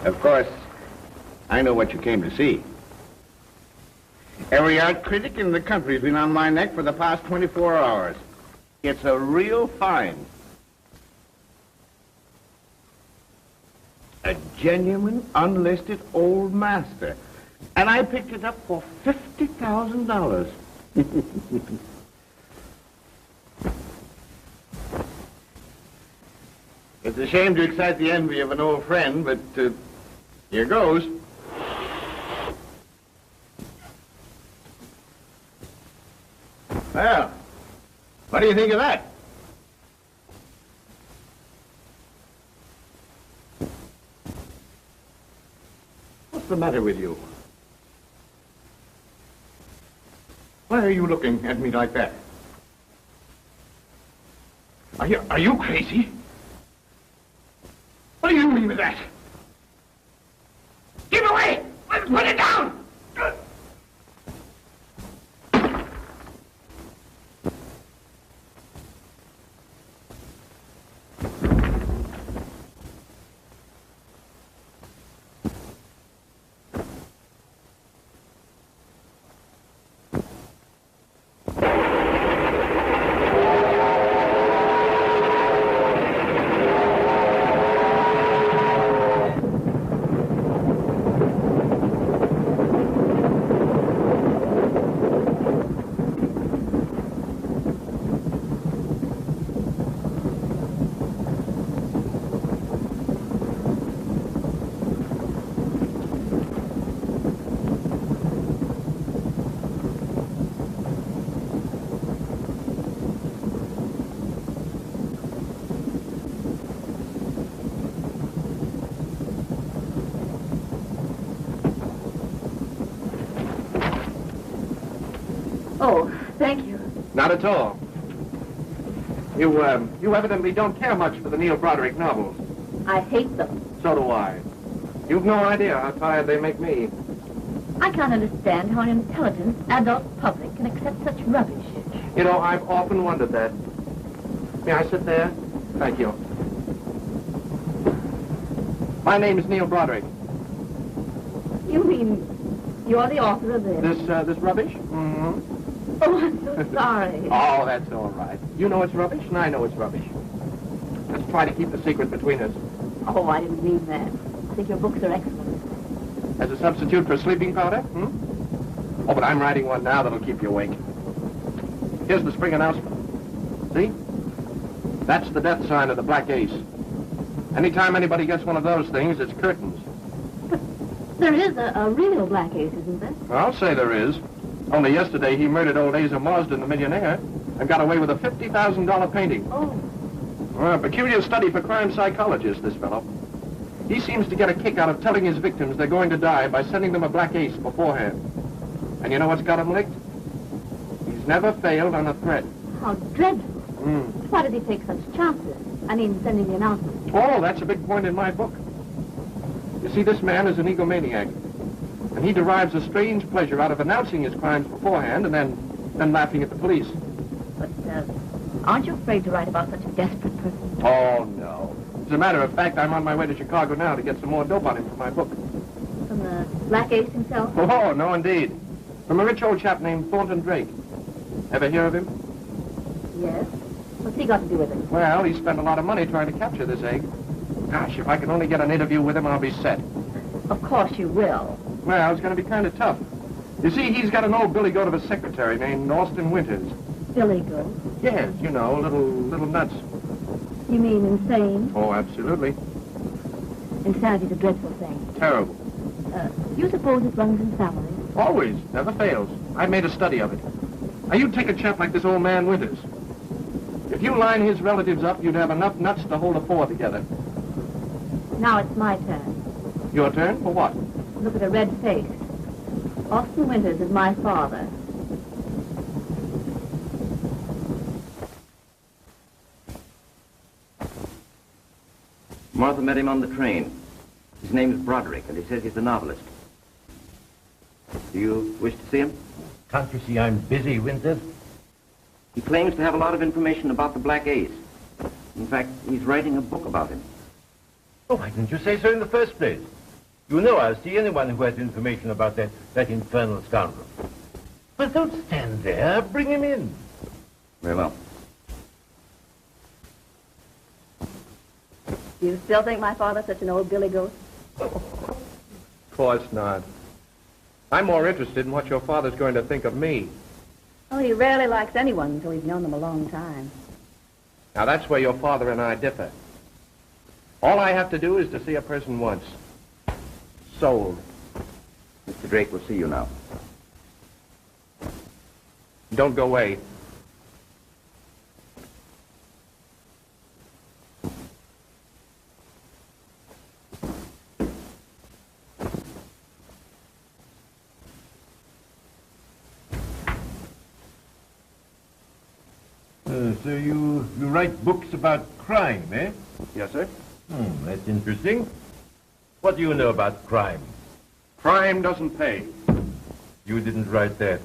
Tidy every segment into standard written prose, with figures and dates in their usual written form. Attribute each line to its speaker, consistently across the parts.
Speaker 1: Of course, I know what you came to see. Every art critic in the country's been on my neck for the past 24 hours. It's a real find. A genuine, unlisted old master. And I picked it up for $50,000. It's a shame to excite the envy of an old friend, but here goes. Well, what do you think of that? What's the matter with you? Why are you looking at me like that? Are you crazy? What do you mean with that? Give away! Put it down!
Speaker 2: Oh, thank you.
Speaker 3: Not at all. You evidently don't care much for the Neil Broderick novels.
Speaker 2: I hate them.
Speaker 3: So do I. You've no idea how tired they make me.
Speaker 2: I can't understand how an intelligent adult public can accept such rubbish.
Speaker 3: You know, I've often wondered that. May I sit there? Thank you. My name is Neil Broderick.
Speaker 2: You mean you're the author of this?
Speaker 3: This rubbish? Mm-hmm.
Speaker 2: Oh, I'm so sorry.
Speaker 3: Oh, that's all right. You know it's rubbish, and I know it's rubbish. Let's try to keep the secret between us.
Speaker 2: Oh, I didn't mean that. I think your books are excellent.
Speaker 3: As a substitute for sleeping powder? Hmm? Oh, but I'm writing one now that'll keep you awake. Here's the spring announcement. See? That's the death sign of the Black Ace. Anytime anybody gets one of those things, it's curtains.
Speaker 2: But there is a real Black Ace, isn't there?
Speaker 3: I'll say there is. Only yesterday he murdered old Asa Marsden, the millionaire, and got away with a $50,000 painting.
Speaker 2: Oh.
Speaker 3: Well, a peculiar study for crime psychologists, this fellow. He seems to get a kick out of telling his victims they're going to die by sending them a black ace beforehand. And you know what's got him licked? He's never failed on a threat.
Speaker 2: How dreadful. Why did he take such chances? I mean, sending the announcement.
Speaker 3: Oh, that's a big point in my book. You see, this man is an egomaniac. And he derives a strange pleasure out of announcing his crimes beforehand and then laughing at the police.
Speaker 2: But, aren't you afraid to write about such a desperate person?
Speaker 3: Oh, no. As a matter of fact, I'm on my way to Chicago now to get some more dope on him for my book.
Speaker 2: From the Black Ace himself?
Speaker 3: Oh, no, indeed. From a rich old chap named Thornton Drake. Ever hear of him?
Speaker 2: Yes. What's he got to do with it?
Speaker 3: Well, he spent a lot of money trying to capture this egg. Gosh, if I can only get an interview with him, I'll be set.
Speaker 2: Of course you will.
Speaker 3: Well, it's going to be kind of tough. You see, he's got an old billy goat of a secretary named Austin Winters.
Speaker 2: Billy goat?
Speaker 3: Yes, you know, little nuts.
Speaker 2: You mean insane?
Speaker 3: Oh, absolutely.
Speaker 2: Insanity's a dreadful thing.
Speaker 3: Terrible.
Speaker 2: You suppose it runs in families?
Speaker 3: Always. Never fails. I made a study of it. Now, you take a chap like this old man Winters. If you line his relatives up, you'd have enough nuts to hold a four together.
Speaker 2: Now it's my turn.
Speaker 3: Your turn? For what?
Speaker 2: Look at a red face. Austin Winters is my father.
Speaker 4: Martha met him on the train. His name is Broderick, and he says he's a novelist. Do you wish to see him?
Speaker 5: Can't you see I'm busy, Winters?
Speaker 4: He claims to have a lot of information about the Black Ace. In fact, he's writing a book about him.
Speaker 5: Oh, why didn't you say so in the first place? You know I'll see anyone who has information about that infernal scoundrel. But don't stand there. Bring him in.
Speaker 4: Very well.
Speaker 2: Do you still think my father's such an old billy goat?
Speaker 3: Of course not. I'm more interested in what your father's going to think of me.
Speaker 2: Oh, he rarely likes anyone until he's known them a long time.
Speaker 3: Now, that's where your father and I differ. All I have to do is to see a person once. Sold.
Speaker 4: Mr. Drake will see you now.
Speaker 3: Don't go away.
Speaker 5: So you write books about crime, eh?
Speaker 3: Yes, sir.
Speaker 5: That's interesting. What do you know about crime?
Speaker 3: Crime doesn't pay.
Speaker 5: You didn't write that.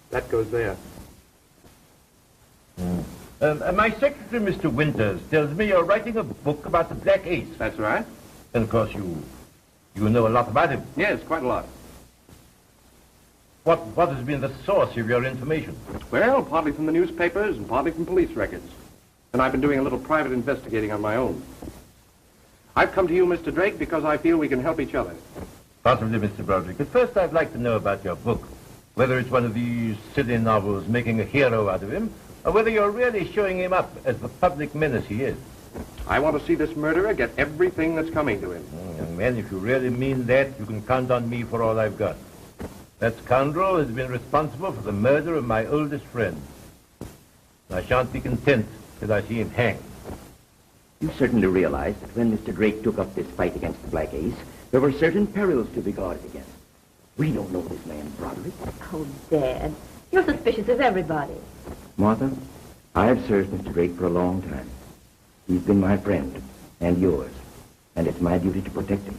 Speaker 3: That goes there.
Speaker 5: My secretary, Mr. Winters, tells me you're writing a book about the Black Ace.
Speaker 3: That's right.
Speaker 5: And of course you know a lot about him.
Speaker 3: Yes, quite a lot.
Speaker 5: What has been the source of your information?
Speaker 3: Well, partly from the newspapers and partly from police records. And I've been doing a little private investigating on my own. I've come to you, Mr. Drake, because I feel we can help each other.
Speaker 5: Possibly, Mr. Broderick. At first, I'd like to know about your book. Whether it's one of these silly novels making a hero out of him, or whether you're really showing him up as the public menace he is.
Speaker 3: I want to see this murderer get everything that's coming to him.
Speaker 5: Young man, if you really mean that, you can count on me for all I've got. That scoundrel has been responsible for the murder of my oldest friend. I shan't be content till I see him hanged.
Speaker 4: You certainly realize that when Mr. Drake took up this fight against the Black Ace, there were certain perils to be guarded against. We don't know this man, Broderick.
Speaker 2: Oh, Dad, you're suspicious of everybody.
Speaker 4: Martha, I have served Mr. Drake for a long time. He's been my friend, and yours, and it's my duty to protect him.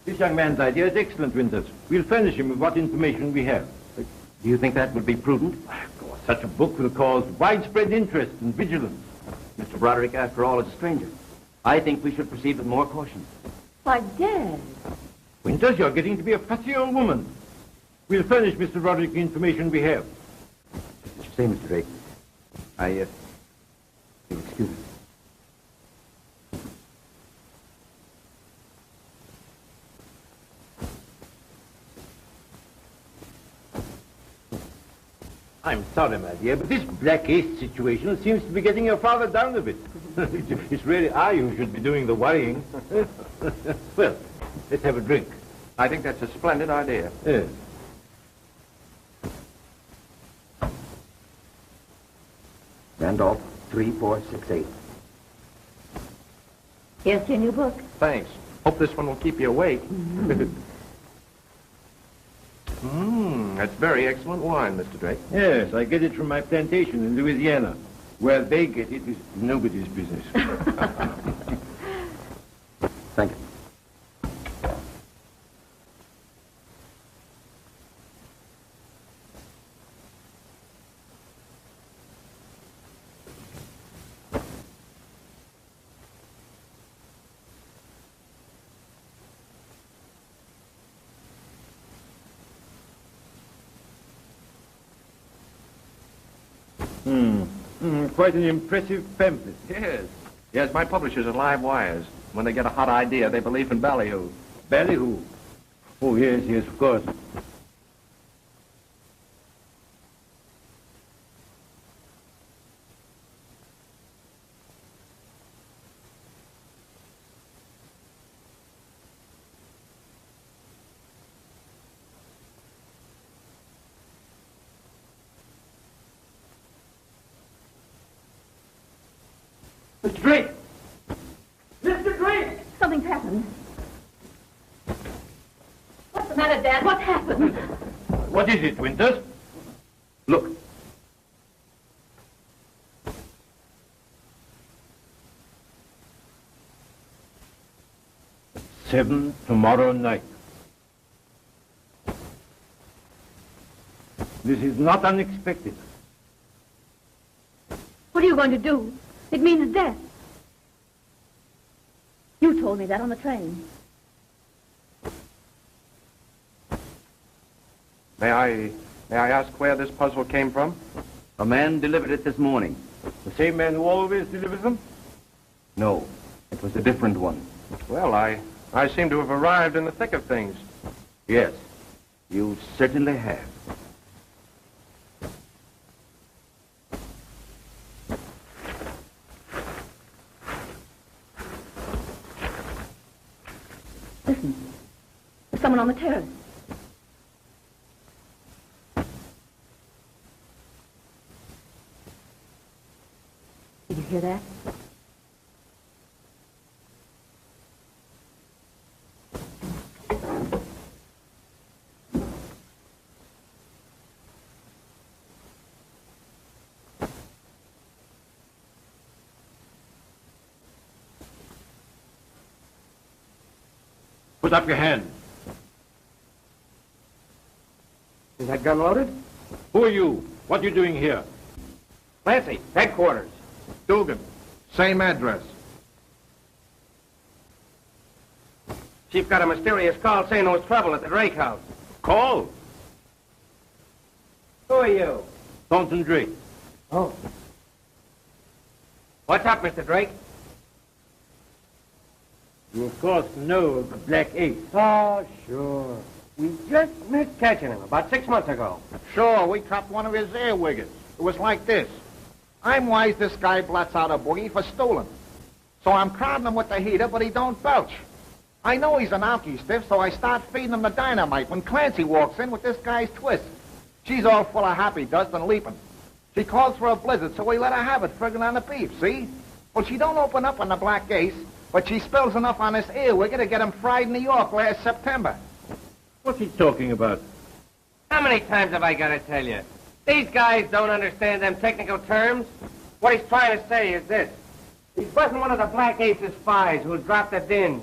Speaker 5: This young man's idea is excellent, Winters. We'll furnish him with what information we have.
Speaker 4: Do you think that would be prudent?
Speaker 5: Of course, such a book will cause widespread interest and vigilance.
Speaker 4: Mr. Broderick, after all, is a stranger. I think we should proceed with more caution.
Speaker 2: Why, Dad.
Speaker 5: Winters, you're getting to be a fussy old woman. We'll furnish Mr. Broderick the information we have.
Speaker 4: What you say, Mr. Drake? You'll excuse me.
Speaker 5: I'm sorry, my dear, but this Black Ace situation seems to be getting your father down a bit. It's really I who should be doing the worrying. Well, let's have a drink.
Speaker 3: I think that's a splendid idea.
Speaker 5: Yes.
Speaker 4: Randolph, 3468.
Speaker 2: Here's your new book.
Speaker 3: Thanks. Hope this one will keep you awake. That's very excellent wine, Mr. Drake.
Speaker 5: Yes, I get it from my plantation in Louisiana. Where they get it is nobody's business.
Speaker 4: Thank you.
Speaker 5: Quite an impressive pamphlet.
Speaker 3: Yes. Yes, my publishers are live wires. When they get a hot idea, they believe in ballyhoo.
Speaker 5: Ballyhoo? Oh, yes, of course.
Speaker 3: Mr. Drake!
Speaker 2: Mr. Drake! Something's happened. What's the matter, Dad? What's happened?
Speaker 5: What is it, Winters? Look. "7 tomorrow night." This is not unexpected.
Speaker 2: What are you going to do? It means death. You told me that on the train.
Speaker 3: May I ask where this puzzle came from?
Speaker 4: A man delivered it this morning.
Speaker 5: The same man who always delivers them?
Speaker 4: No, it was a different one.
Speaker 3: Well, I seem to have arrived in the thick of things.
Speaker 4: Yes, you certainly have.
Speaker 2: Listen. There's someone on the terrace. Did you hear that?
Speaker 5: Put up your hand.
Speaker 3: Is that gun loaded?
Speaker 5: Who are you? What are you doing here?
Speaker 3: Clancy, headquarters. Dugan, same address. Chief got a mysterious call saying there was trouble at the Drake house.
Speaker 5: Call.
Speaker 3: Who are you?
Speaker 5: Thornton Drake.
Speaker 3: Oh. What's up, Mr. Drake?
Speaker 5: You, of course, know the Black Ace.
Speaker 3: Oh, sure. We just missed catching him about 6 months ago.
Speaker 1: Sure, we copped one of his earwiggers. It was like this. I'm wise this guy blats out a boogie for stealing. So I'm crowding him with the heater, but he don't belch. I know he's an alky stiff, so I start feeding him the dynamite when Clancy walks in with this guy's twist. She's all full of happy dust and leaping. She calls for a blizzard, so we let her have it, friggin' on the beef, see? Well, she don't open up on the Black Ace, but she spills enough on this earwigger to get him fried in New York last September.
Speaker 5: What's he talking about?
Speaker 3: How many times have I got to tell you? These guys don't understand them technical terms. What he's trying to say is this. He's busting one of the Black Ace's spies who dropped the dinge.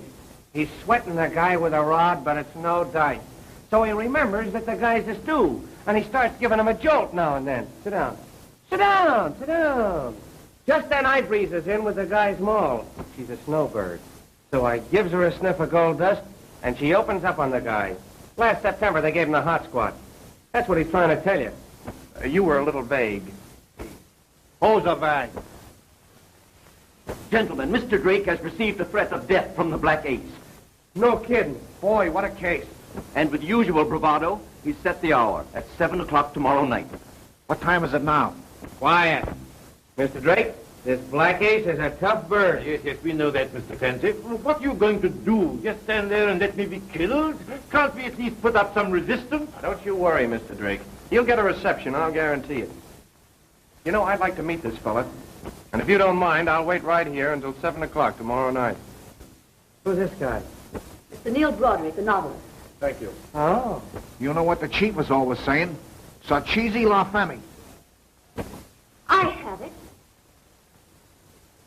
Speaker 3: He's sweating the guy with a rod, but it's no dice. So he remembers that the guy's a stew, and he starts giving him a jolt now and then. Sit down. Sit down, sit down. Just then I breezes in with the guy's maul. She's a snowbird. So I gives her a sniff of gold dust, and she opens up on the guy. Last September, they gave him the hot squat. That's what he's trying to tell you. You were a little vague.
Speaker 5: Hold the bag.
Speaker 4: Gentlemen, Mr. Drake has received a threat of death from the Black Ace.
Speaker 3: No kidding. Boy, what a case.
Speaker 4: And with usual bravado, he's set the hour at 7 o'clock tomorrow night.
Speaker 1: What time is it now?
Speaker 3: Quiet. Mr. Drake, this Black Ace is a tough bird.
Speaker 5: Yes, we know that, Mr. Clancy. What are you going to do? Just stand there and let me be killed? Can't we at least put up some resistance?
Speaker 3: Don't you worry, Mr. Drake. You'll get a reception, I'll guarantee it. You know, I'd like to meet this fella. And if you don't mind, I'll wait right here until 7 o'clock tomorrow night. Who's this guy?
Speaker 2: Mr. Neil Broderick, the novelist.
Speaker 3: Thank you. Oh.
Speaker 1: You know what the chief was always saying? Sarchisi la femme.
Speaker 2: I have it.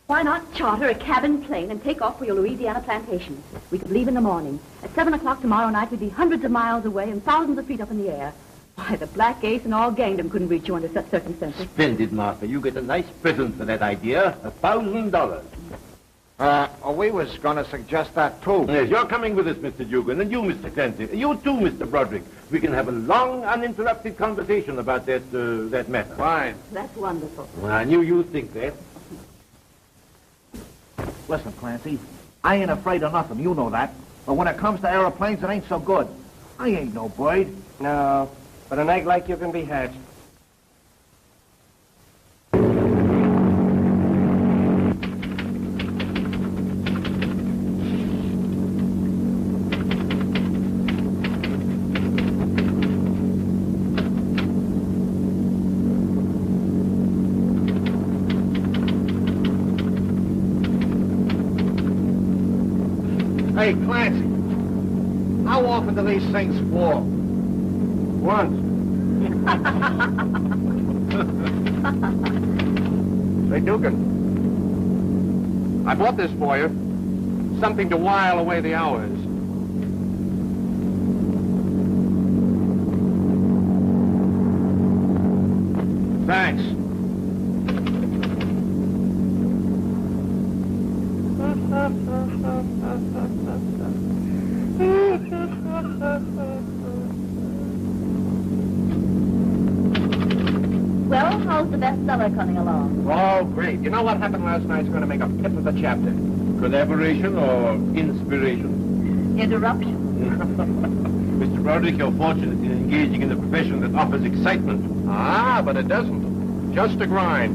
Speaker 2: Why not charter a cabin plane and take off for your Louisiana plantation? We could leave in the morning. At 7 o'clock tomorrow night, we'd be hundreds of miles away and thousands of feet up in the air. Why, the Black Ace and all Gangdom couldn't reach you under such circumstances.
Speaker 5: Splendid, Martha. You get a nice present for that idea. $1,000.
Speaker 1: We was going to suggest that, too.
Speaker 5: Yes, you're coming with us, Mr. Dugan, and you, Mr. Clancy. You too, Mr. Broderick. We can have a long, uninterrupted conversation about that matter.
Speaker 3: Fine.
Speaker 2: That's wonderful.
Speaker 5: Well, I knew you'd think that.
Speaker 1: Listen, Clancy, I ain't afraid of nothing, you know that. But when it comes to aeroplanes, it ain't so good. I ain't no bird.
Speaker 3: No, but an egg like you can be hatched.
Speaker 1: Hey, Clancy, how often do these things fall?
Speaker 3: Once. Say, Dugan, I bought this for you. Something to while away the hours. Thanks.
Speaker 2: Well, how's the bestseller coming along?
Speaker 3: Oh, great. You know what happened last night's going to make a hit of the chapter.
Speaker 5: Collaboration or inspiration?
Speaker 2: Interruption.
Speaker 5: Mr. Broderick, you're fortunate in engaging in a profession that offers excitement.
Speaker 3: Ah, but it doesn't. Just a grind.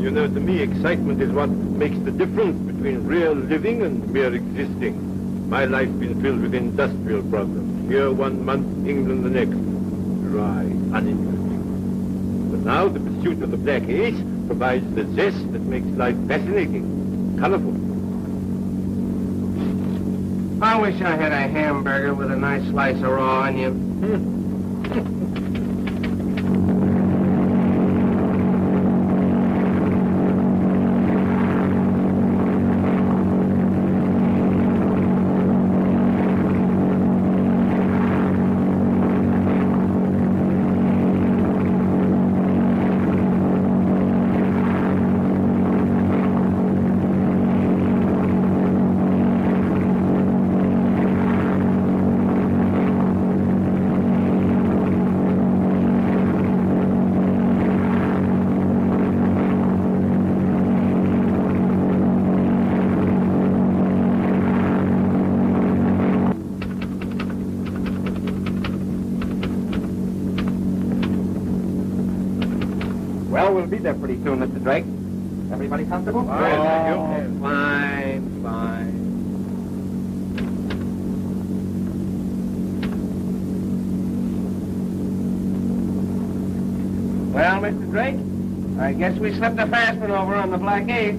Speaker 5: You know, to me, excitement is what makes the difference between real living and mere existing. My life's been filled with industrial problems. Here 1 month, England the next. Dry, uninteresting. But now the pursuit of the black ace provides the zest that makes life fascinating, colorful.
Speaker 3: I wish I had a hamburger with a nice slice of raw onion. Well, we'll be there pretty soon, Mr. Drake. Everybody comfortable?
Speaker 5: Fine,
Speaker 3: Fine, fine. Well, Mr. Drake, I guess we slipped a fast one over on the Black Ace.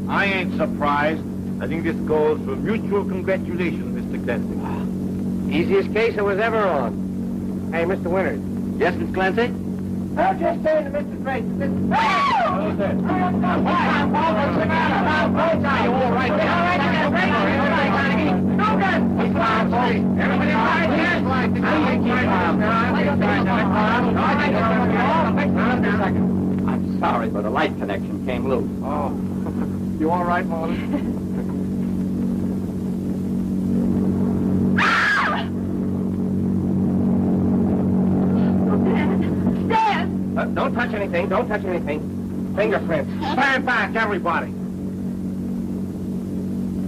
Speaker 5: I ain't surprised. I think this calls for mutual congratulations, Mr. Clancy.
Speaker 3: Easiest case I was ever on. Hey, Mr. Winters.
Speaker 5: Yes, Miss Clancy?
Speaker 3: I was just saying to Mr. Drake, this...
Speaker 5: Who's that?
Speaker 3: What's the matter? Are you all right there? All right, you got no gun. Everybody right here? I'm sorry, but a light connection came loose.
Speaker 1: Oh. You all right, Morris?
Speaker 3: Don't touch anything. Don't touch anything. Fingerprints. Stand back, everybody.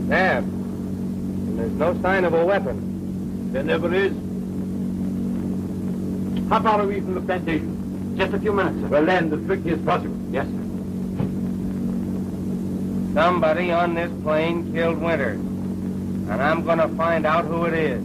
Speaker 3: There. And there's no sign of a weapon.
Speaker 5: There never is. How far are we from the plantation?
Speaker 3: Just a few minutes, sir.
Speaker 5: Well, land as quickly as possible.
Speaker 3: Yes, sir. Somebody on this plane killed Winters. And I'm going to find out who it is.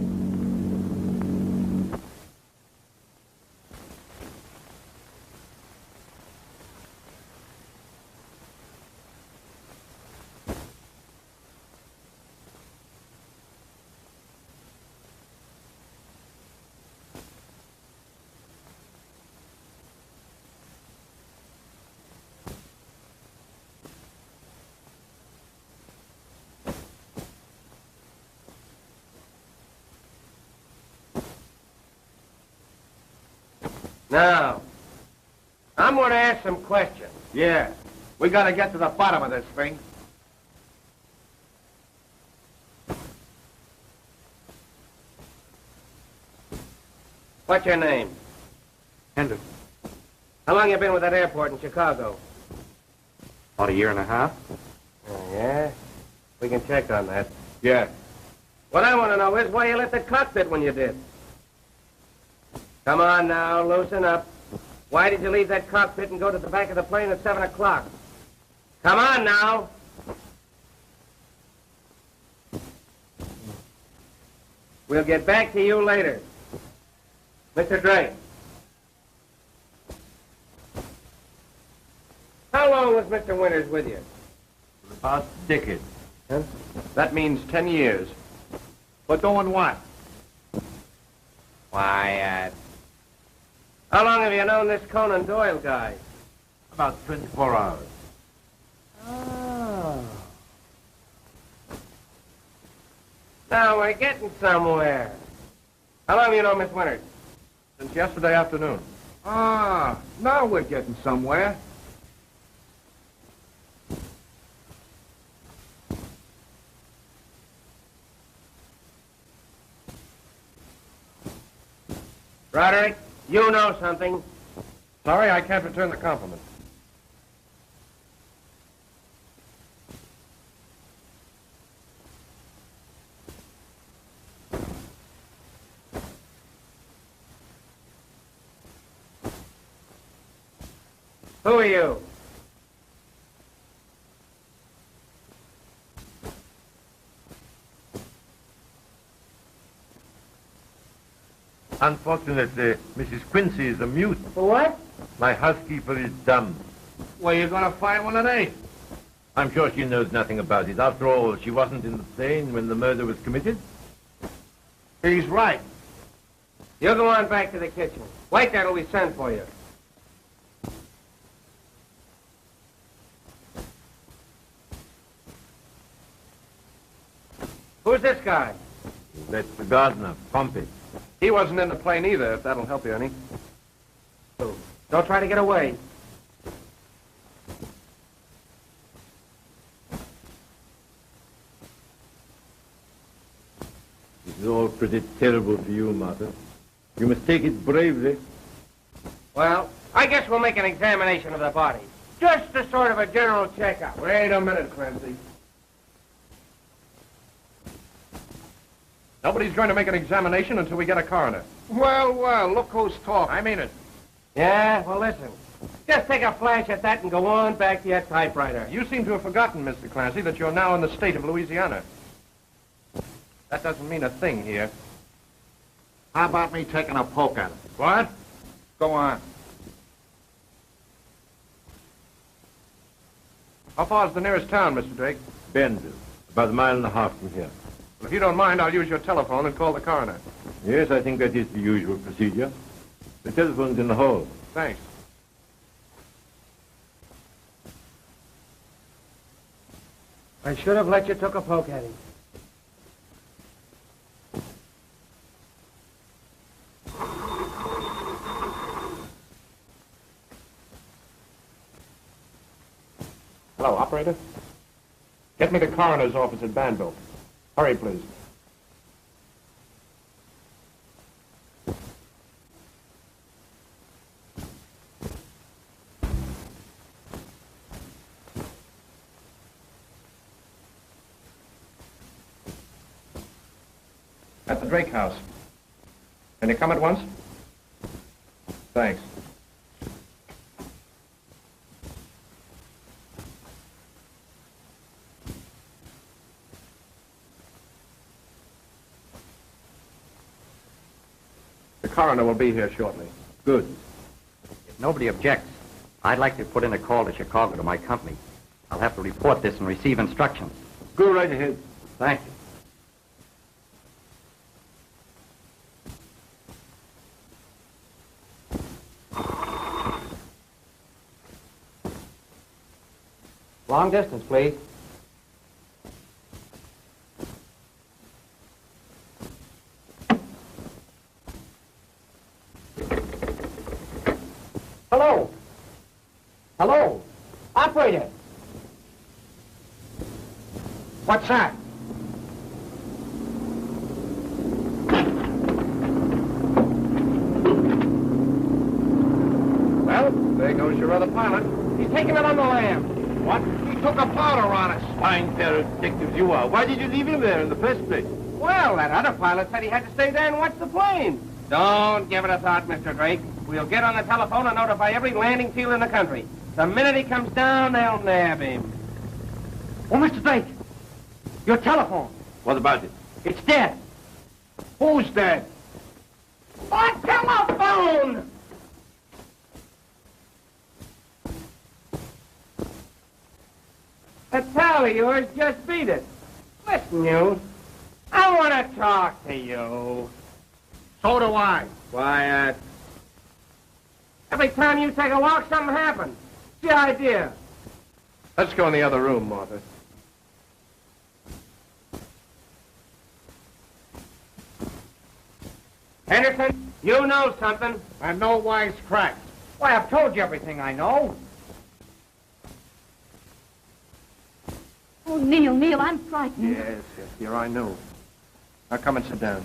Speaker 3: Now, I'm going to ask some questions.
Speaker 1: Yeah. We gotta get to the bottom of this thing.
Speaker 3: What's your name?
Speaker 6: Hendon.
Speaker 3: How long you been with that airport in Chicago?
Speaker 6: About 1.5 years.
Speaker 3: Oh, yeah? We can check on that.
Speaker 1: Yeah.
Speaker 3: What I want to know is why you left the cockpit when you did. Come on now, loosen up. Why did you leave that cockpit and go to the back of the plane at 7 o'clock? Come on now. We'll get back to you later. Mr. Drake. How long was Mr. Winters with you?
Speaker 5: About a decade.
Speaker 3: Huh?
Speaker 1: That means 10 years. But doing what?
Speaker 3: Why, how long have you known this Conan Doyle guy?
Speaker 5: About 24 hours.
Speaker 3: Oh. Now we're getting somewhere. How long have you known Miss Winters?
Speaker 1: Since yesterday afternoon. Ah, now we're getting somewhere.
Speaker 7: Roderick, you know something.
Speaker 3: Sorry, I can't return the compliment.
Speaker 7: Who are you?
Speaker 5: Unfortunately, Mrs. Quincy is a mute.
Speaker 7: What?
Speaker 5: My housekeeper is dumb.
Speaker 1: Where you gonna find one today?
Speaker 5: I'm sure she knows nothing about it. After all, she wasn't in the plane when the murder was committed.
Speaker 1: He's right.
Speaker 7: You go on back to the kitchen. Wait there till we send for you. Who's this guy?
Speaker 5: That's the gardener, Pompey.
Speaker 3: He wasn't in the plane either, if that'll help you any.
Speaker 7: Don't try to get away.
Speaker 5: This is all pretty terrible for you, Martha. You must take it bravely.
Speaker 7: Well, I guess we'll make an examination of the body. Just a sort of a general checkup.
Speaker 3: Wait a minute, Clancy. Nobody's going to make an examination until we get a coroner.
Speaker 1: Well, well, look who's talking.
Speaker 3: I mean it.
Speaker 7: Yeah, well, listen. Just take a flash at that and go on back to your typewriter.
Speaker 3: You seem to have forgotten, Mr. Clancy, that you're now in the state of Louisiana. That doesn't mean a thing here.
Speaker 1: How about me taking a poke at him?
Speaker 3: What?
Speaker 1: Go on.
Speaker 3: How far is the nearest town, Mr. Drake?
Speaker 5: Benville, about a mile and a half from here.
Speaker 3: Well, if you don't mind, I'll use your telephone and call the coroner.
Speaker 5: Yes, I think that is the usual procedure. The telephone's in the hall.
Speaker 3: Thanks.
Speaker 7: I should have let you took a poke at him.
Speaker 3: Hello, operator. Get me the coroner's office at Banville. Hurry, please. At the Drake house. Can you come at once? Thanks. The coroner will be here shortly.
Speaker 5: Good.
Speaker 6: If nobody objects, I'd like to put in a call to Chicago to my company. I'll have to report this and receive instructions.
Speaker 5: Go right ahead.
Speaker 6: Thank you. Long distance, please.
Speaker 7: Hello? Hello? Operator?
Speaker 1: What's that?
Speaker 3: Well, there goes your other pilot.
Speaker 7: He's taking it on the lam.
Speaker 1: What? He took a powder on us.
Speaker 5: Fine pair of detectives you are. Why did you leave him there in the first place?
Speaker 7: Well, that other pilot said he had to stay there and watch the plane. Don't give it a thought, Mr. Drake. We'll get on the telephone and notify every landing field in the country. The minute he comes down, they'll nab him. Oh, Mr. Drake, your telephone.
Speaker 5: What about it?
Speaker 7: It's dead.
Speaker 1: Who's dead?
Speaker 7: A telephone! That pal of yours just beat it. Listen, you. I want to talk to you.
Speaker 1: So do I.
Speaker 7: Quiet. Every time you take a walk, something happens. What's the idea?
Speaker 3: Let's go in the other room, Martha.
Speaker 7: Henderson, You know something.
Speaker 1: And no wisecracks.
Speaker 8: Why, I've told you everything I know.
Speaker 2: Oh, Neil, I'm frightened.
Speaker 3: Yes, dear, I know. Now come and sit down.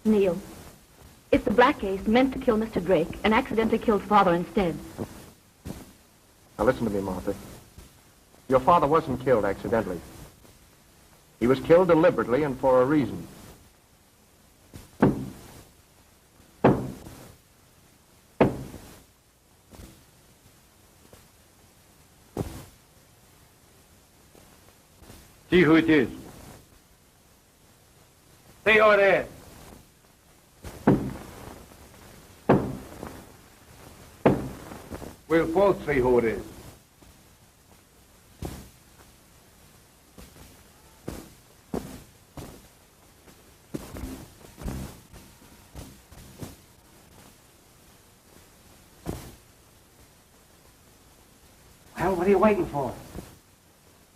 Speaker 2: Neil, if the Black Ace meant to kill Mr. Drake and accidentally killed Father instead,
Speaker 3: Now listen to me, Martha. Your father wasn't killed accidentally. He was killed deliberately and for a reason.
Speaker 5: See who it is.
Speaker 7: See who it is.
Speaker 5: We'll both see who it is.
Speaker 7: Well, what are you waiting for?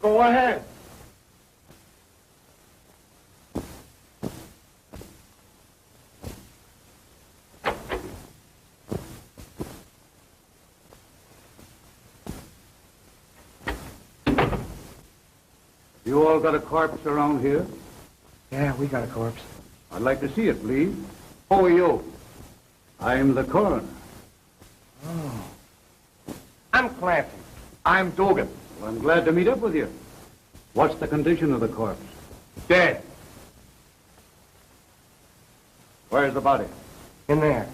Speaker 1: Go ahead.
Speaker 8: You all got a corpse around here?
Speaker 7: Yeah, we got a corpse.
Speaker 8: I'd like to see it, please.
Speaker 1: Who are you?
Speaker 8: I'm the coroner.
Speaker 7: I'm Clancy.
Speaker 1: I'm Dugan.
Speaker 8: Well, I'm glad to meet up with you. What's the condition of the corpse?
Speaker 1: Dead.
Speaker 8: Where's the body?
Speaker 7: In there.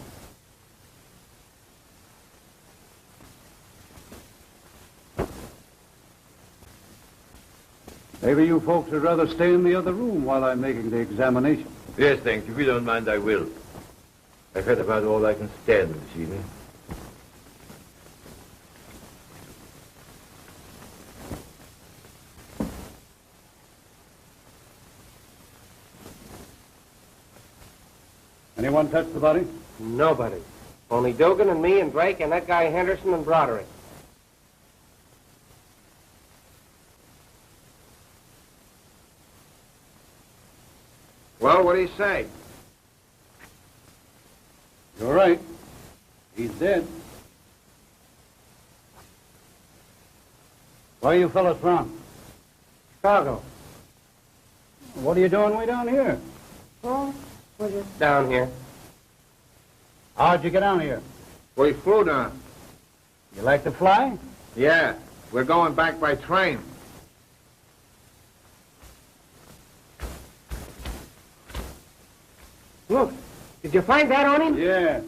Speaker 8: Maybe you folks would rather stay in the other room while I'm making the examination.
Speaker 5: Yes, thank you. If you don't mind, I will. I've had about all I can stand this evening.
Speaker 8: Anyone touch the body?
Speaker 7: Nobody. Only Dugan and me and Drake and that guy Henderson and Broderick.
Speaker 1: Well, what do you say?
Speaker 8: You're right. He's dead. Where you fellas from?
Speaker 7: Chicago.
Speaker 8: What are you doing way down here?
Speaker 7: Oh, we're just down here.
Speaker 8: How'd you get down here?
Speaker 1: We flew down.
Speaker 8: You like to fly?
Speaker 1: Yeah, we're going back by train.
Speaker 7: Look, did you find that on him?
Speaker 8: Yeah.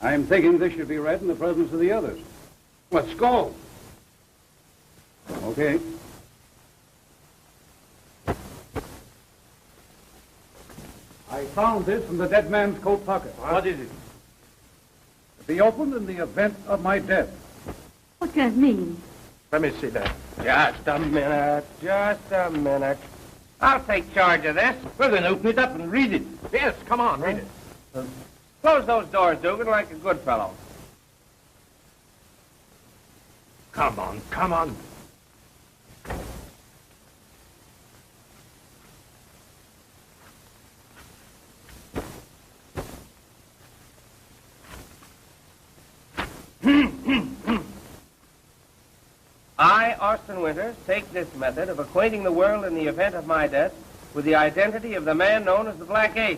Speaker 8: I'm thinking this should be read in the presence of the others.
Speaker 1: Let's go.
Speaker 8: Okay. I found this in the dead man's coat pocket.
Speaker 5: What is it?
Speaker 8: To be opened in the event of my death.
Speaker 2: what does it mean?
Speaker 3: Let me see that.
Speaker 7: Just a minute. Just a minute. I'll take charge of this.
Speaker 5: Well, then open it up and read it.
Speaker 3: Yes, come on, read it.
Speaker 7: Close those doors, Dugan, like a good fellow.
Speaker 3: Come on, come on.
Speaker 7: I, Austin Winters, take this method of acquainting the world in the event of my death with the identity of the man known as the Black Ace.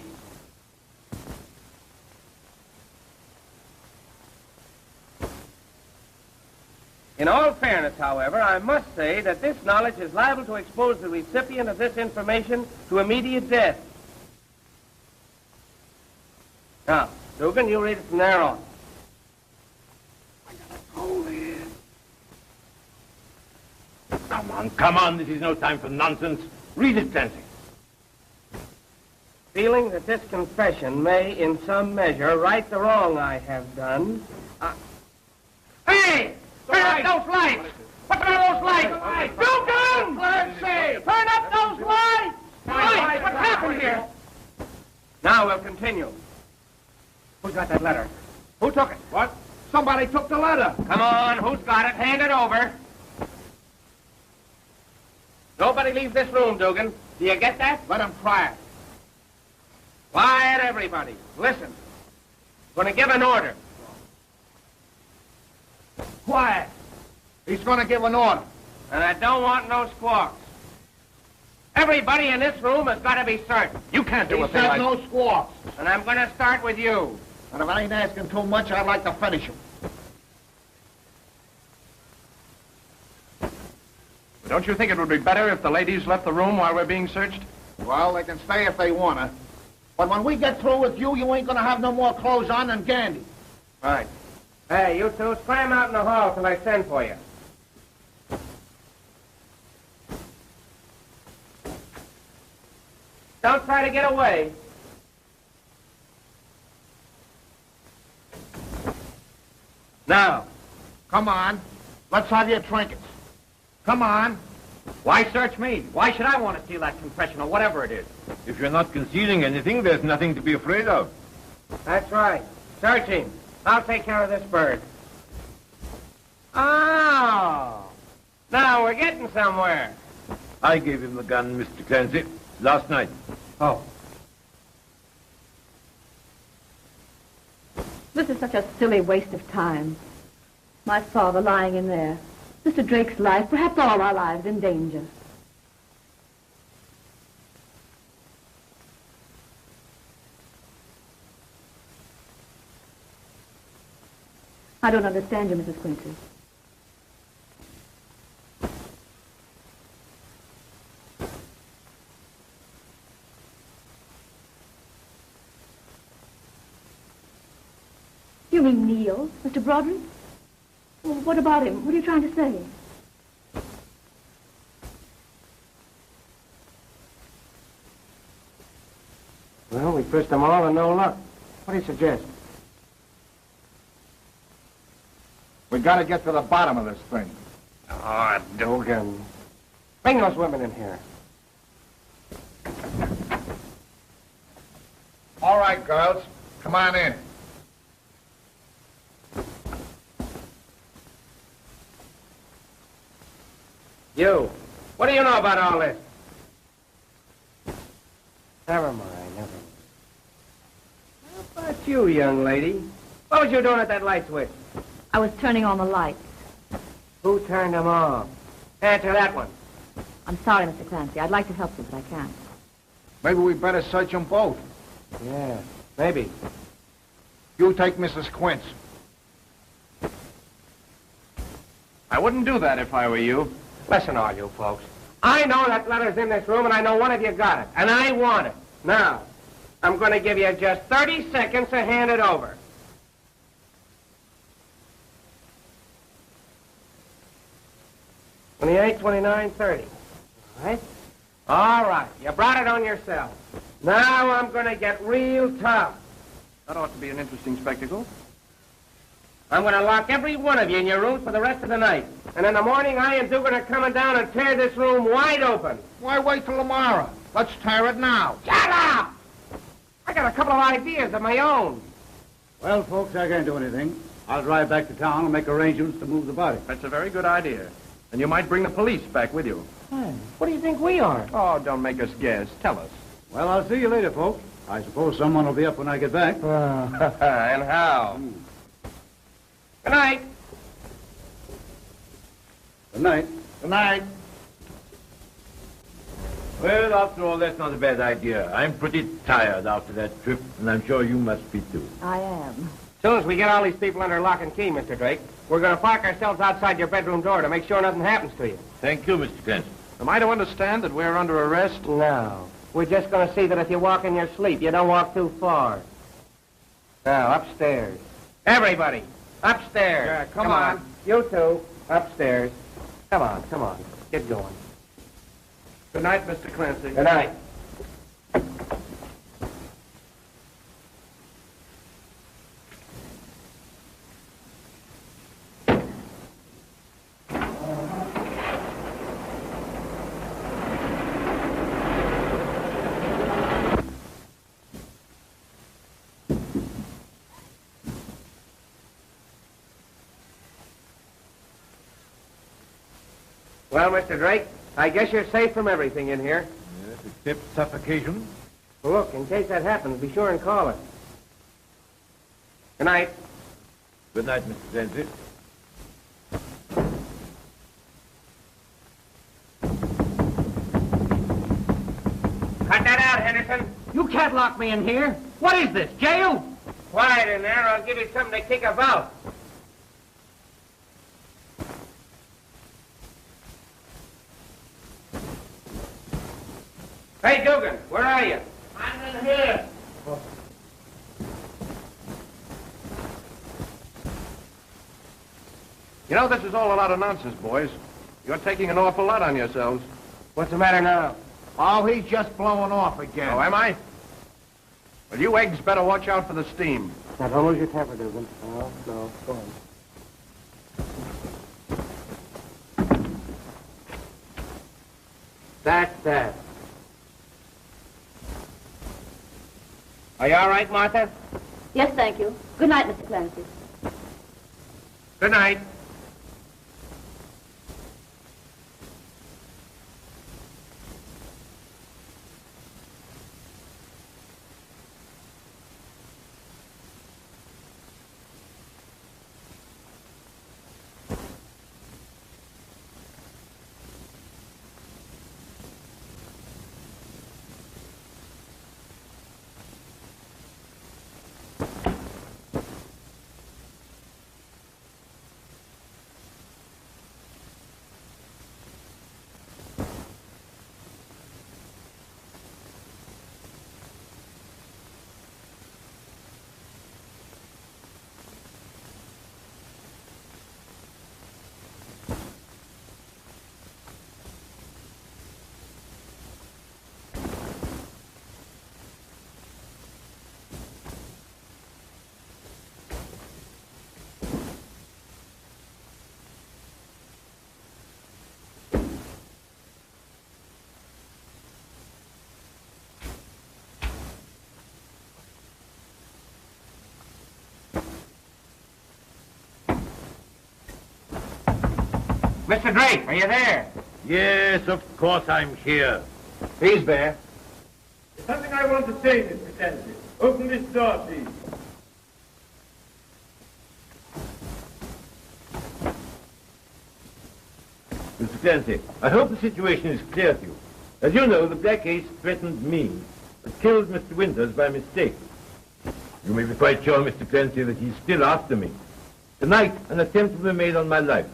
Speaker 7: In all fairness, however, I must say that this knowledge is liable to expose the recipient of this information to immediate death. Now, Dugan, you read it from there on.
Speaker 5: Come on, this is no time for nonsense. Read it, Clancy.
Speaker 7: Feeling that this confession may, in some measure, right the wrong I have done, Hey! Turn up those lights! What's those lights? Dugan! Let's see! Turn up those lights! Lights! What's happened here? Now we'll continue. Who's got that letter? Who took it?
Speaker 1: What? Somebody took the letter.
Speaker 7: Come on, who's got it? Hand it over. Nobody leaves this room, Dugan. Do you get that?
Speaker 1: Let him try it.
Speaker 7: Quiet, everybody. Listen. Going to give an order.
Speaker 1: Quiet. He's going to give an order.
Speaker 7: And I don't want no squawks. Everybody in this room has got to be certain.
Speaker 3: You can't do
Speaker 1: He
Speaker 3: a thing
Speaker 1: said
Speaker 3: like...
Speaker 1: no squawks.
Speaker 7: And I'm going to start with you.
Speaker 1: And if I ain't asking too much, I'd like to finish him.
Speaker 3: Don't you think it would be better if the ladies left the room while we're being searched?
Speaker 1: Well, they can stay if they want to. But when we get through with you, you ain't going to have no more clothes on than Gandy.
Speaker 7: Right. Hey, you two, scram out in the hall till I send for you. Don't try to get away.
Speaker 1: Now, come on. Let's have your trinkets. Come on.
Speaker 6: Why search me? Why should I want to steal that confession or whatever it is?
Speaker 5: If you're not concealing anything, there's nothing to be afraid of.
Speaker 7: That's right. Search him. I'll take care of this bird. Oh. Now we're getting somewhere.
Speaker 5: I gave him the gun, Mr. Clancy, last night.
Speaker 7: Oh.
Speaker 2: This is such a silly waste of time. My father lying in there. Mr. Drake's life, perhaps all our lives, in danger. I don't understand you, Mrs. Quincy. You mean Neil, Mr. Broderick? Well, what about him? What are you trying to say?
Speaker 7: Well, we fished them all and no luck. What do you suggest?
Speaker 1: We got to get to the bottom of this thing.
Speaker 7: Oh, Dugan. Bring those women in here.
Speaker 1: All right, girls. Come on in.
Speaker 7: You. What do you know about all this? Never mind, never mind. How about you, young lady? What was you doing at that light switch?
Speaker 2: I was turning on the lights.
Speaker 7: Who turned them off? Answer that one.
Speaker 2: I'm sorry, Mr. Clancy. I'd like to help you, but I can't.
Speaker 1: Maybe we better search them both.
Speaker 7: Yeah, maybe.
Speaker 1: You take Mrs. Quince.
Speaker 3: I wouldn't do that if I were you.
Speaker 7: Listen, all you folks. I know that letter's in this room, and I know one of you got it. And I want it. Now, I'm going to give you just 30 seconds to hand it over. 28, 29, 30. All right? All right. You brought it on yourself. Now I'm going to get real tough.
Speaker 3: That ought to be an interesting spectacle.
Speaker 7: I'm going to lock every one of you in your rooms for the rest of the night. And in the morning, I and Dugan are coming down and tear this room wide open.
Speaker 1: Why wait till tomorrow? Let's tear it now.
Speaker 7: Shut up! I got a couple of ideas of my own.
Speaker 8: Well, folks, I can't do anything. I'll drive back to town and make arrangements to move the body.
Speaker 3: That's a very good idea. And you might bring the police back with you.
Speaker 7: What do you think we are?
Speaker 3: Oh, don't make us guess. Tell us.
Speaker 8: Well, I'll see you later, folks. I suppose someone will be up when I get back.
Speaker 7: And how? Good night.
Speaker 8: Good night.
Speaker 1: Good night.
Speaker 5: Well, after all, that's not a bad idea. I'm pretty tired after that trip, and I'm sure you must be too.
Speaker 2: I am.
Speaker 7: As soon as we get all these people under lock and key, Mr. Drake, we're going to park ourselves outside your bedroom door to make sure nothing happens to you.
Speaker 5: Thank you, Mr. Clancy.
Speaker 3: Am I to understand that we're under arrest?
Speaker 7: No. We're just going to see that if you walk in your sleep, you don't walk too far. Now, upstairs. Everybody, upstairs.
Speaker 1: Yeah, come on.
Speaker 7: You two, upstairs. Come on. Get going.
Speaker 3: Good night, Mr. Clancy.
Speaker 7: Good night. Well, Mr. Drake, I guess you're safe from everything in here.
Speaker 5: Yes, except suffocation.
Speaker 7: Well, look, in case that happens, be sure and call us. Good night.
Speaker 5: Good night, Mr. Clancy.
Speaker 7: Cut that out, Henderson.
Speaker 9: You can't lock me in here. What is this, jail?
Speaker 7: Quiet in there, I'll give you something to kick about. Hey, Dugan, where are you? I'm in here.
Speaker 3: You know, this is all a lot of nonsense, boys. You're taking an awful lot on yourselves.
Speaker 7: What's the matter now?
Speaker 1: Oh, he's just blowing off again.
Speaker 3: Oh, am I? Well, you eggs better watch out for the steam.
Speaker 7: Now, don't lose your temper, Dugan. No, go on. That's that. Are you all right, Martha?
Speaker 2: Yes, thank you. Good night, Mr. Clancy.
Speaker 7: Good night. Mr. Drake, are you there?
Speaker 5: Yes, of course I'm here.
Speaker 7: He's there.
Speaker 5: There's something I want to say, Mr. Clancy. Open this door, please. Mr. Clancy, I hope the situation is clear to you. As you know, the Black Ace threatened me, but killed Mr. Winters by mistake. You may be quite sure, Mr. Clancy, that he's still after me. Tonight, an attempt will be made on my life.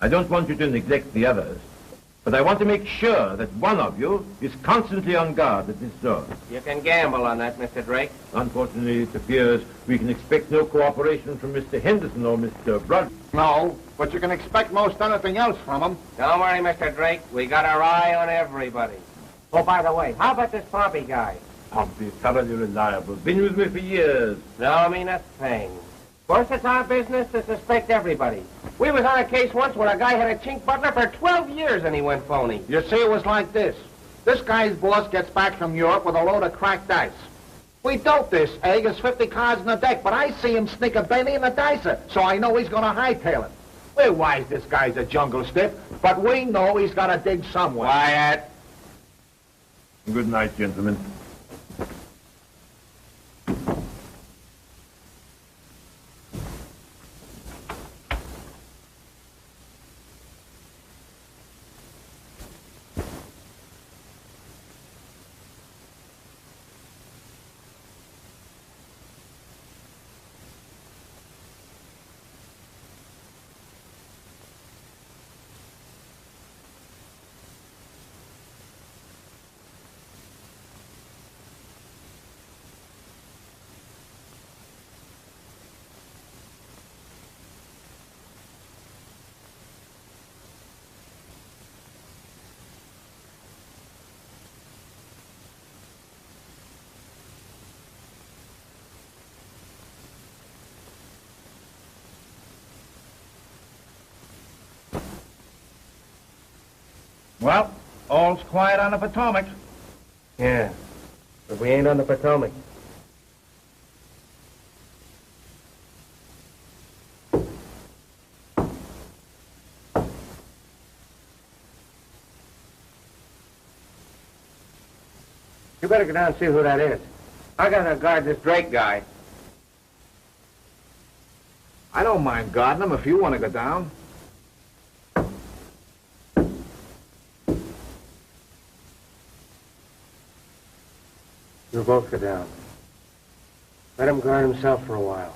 Speaker 5: I don't want you to neglect the others, but I want to make sure that one of you is constantly on guard at this door.
Speaker 7: You can gamble on that, Mr. Drake.
Speaker 5: Unfortunately, it appears we can expect no cooperation from Mr. Henderson or Mr. Broad.
Speaker 1: No, but you can expect most anything else from him.
Speaker 7: Don't worry, Mr. Drake. We got our eye on everybody. Oh, by the way, how about this Pompey guy?
Speaker 5: Pompey, thoroughly reliable. Been with me for years.
Speaker 7: Don't mean a thing. Of course, it's our business to suspect everybody. We was on a case once where a guy had a chink butler for 12 years and he went phony.
Speaker 1: You see, it was like this. This guy's boss gets back from Europe with a load of cracked ice. We dope this egg as 50 cards in the deck, but I see him sneak a Benny and a dicer, so I know he's going to hightail it. We're wise this guy's a jungle stiff, but we know he's got to dig somewhere.
Speaker 7: Quiet.
Speaker 5: Good night, gentlemen.
Speaker 1: Well, all's quiet on the Potomac.
Speaker 7: Yeah, but we ain't on the Potomac. You better go down and see who that is. I gotta guard this Drake guy.
Speaker 1: I don't mind guarding him if you want to go down.
Speaker 7: You both go down. Let him guard himself for a while.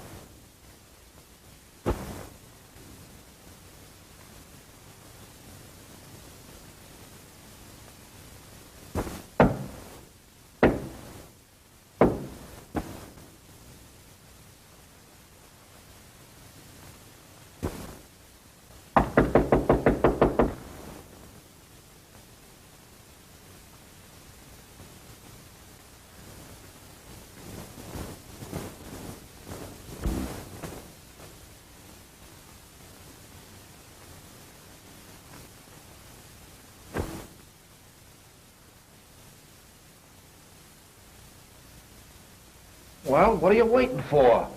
Speaker 1: Well, what are you waiting for?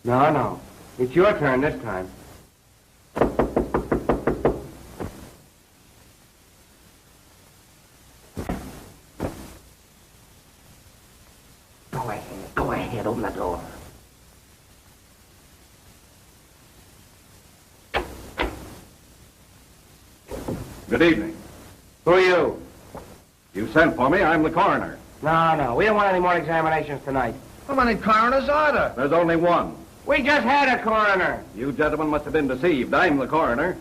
Speaker 7: No. It's your turn this time.
Speaker 4: Go ahead, open the door.
Speaker 3: Good evening.
Speaker 7: Who are you?
Speaker 3: You sent for me. I'm the coroner.
Speaker 7: No. We don't want any more examinations tonight.
Speaker 1: How many coroners are there?
Speaker 3: There's only one.
Speaker 7: We just had a coroner.
Speaker 3: You gentlemen must have been deceived. I'm the coroner.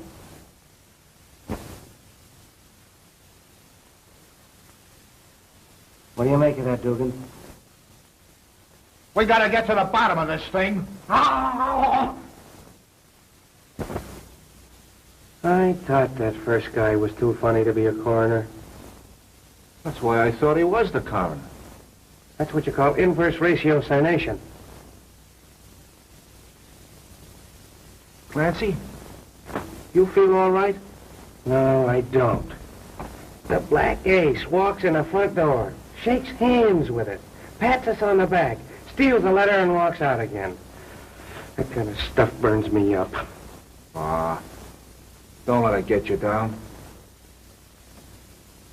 Speaker 7: What do you make of that, Dugan?
Speaker 1: We gotta get to the bottom of this thing.
Speaker 7: I thought that first guy was too funny to be a coroner.
Speaker 1: That's why I thought he was the coroner.
Speaker 7: That's what you call inverse ratiocination.
Speaker 1: Clancy, you feel all right?
Speaker 7: No, I don't. The Black Ace walks in the front door, shakes hands with it, pats us on the back, steals the letter and walks out again. That kind of stuff burns me up.
Speaker 1: Don't let it get you down.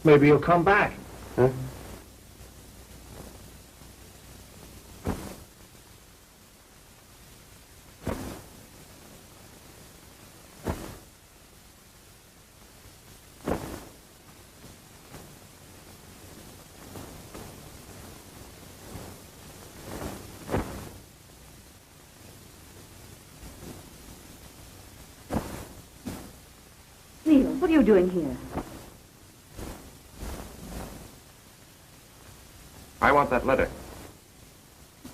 Speaker 1: Maybe he'll come back.
Speaker 7: Huh?
Speaker 2: Neil, what are you doing here?
Speaker 3: I want that letter.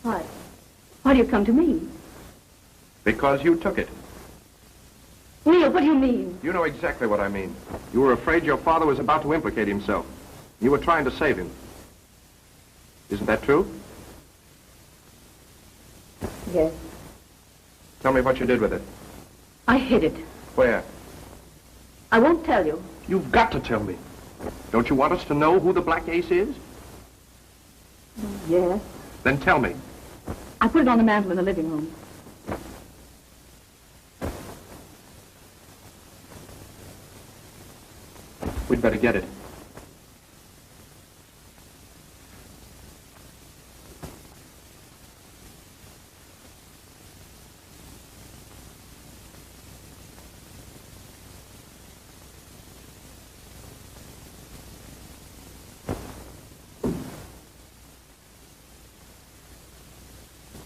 Speaker 2: Why? Why do you come to me?
Speaker 3: Because you took it.
Speaker 2: Neil, what do you mean?
Speaker 3: You know exactly what I mean. You were afraid your father was about to implicate himself. You were trying to save him. Isn't that true?
Speaker 2: Yes.
Speaker 3: Tell me what you did with it.
Speaker 2: I hid it.
Speaker 3: Where?
Speaker 2: I won't tell you.
Speaker 3: You've got to tell me. Don't you want us to know who the Black Ace is?
Speaker 2: Yes.
Speaker 3: Then tell me.
Speaker 2: I put it on the mantel in the living room.
Speaker 3: We'd better get it.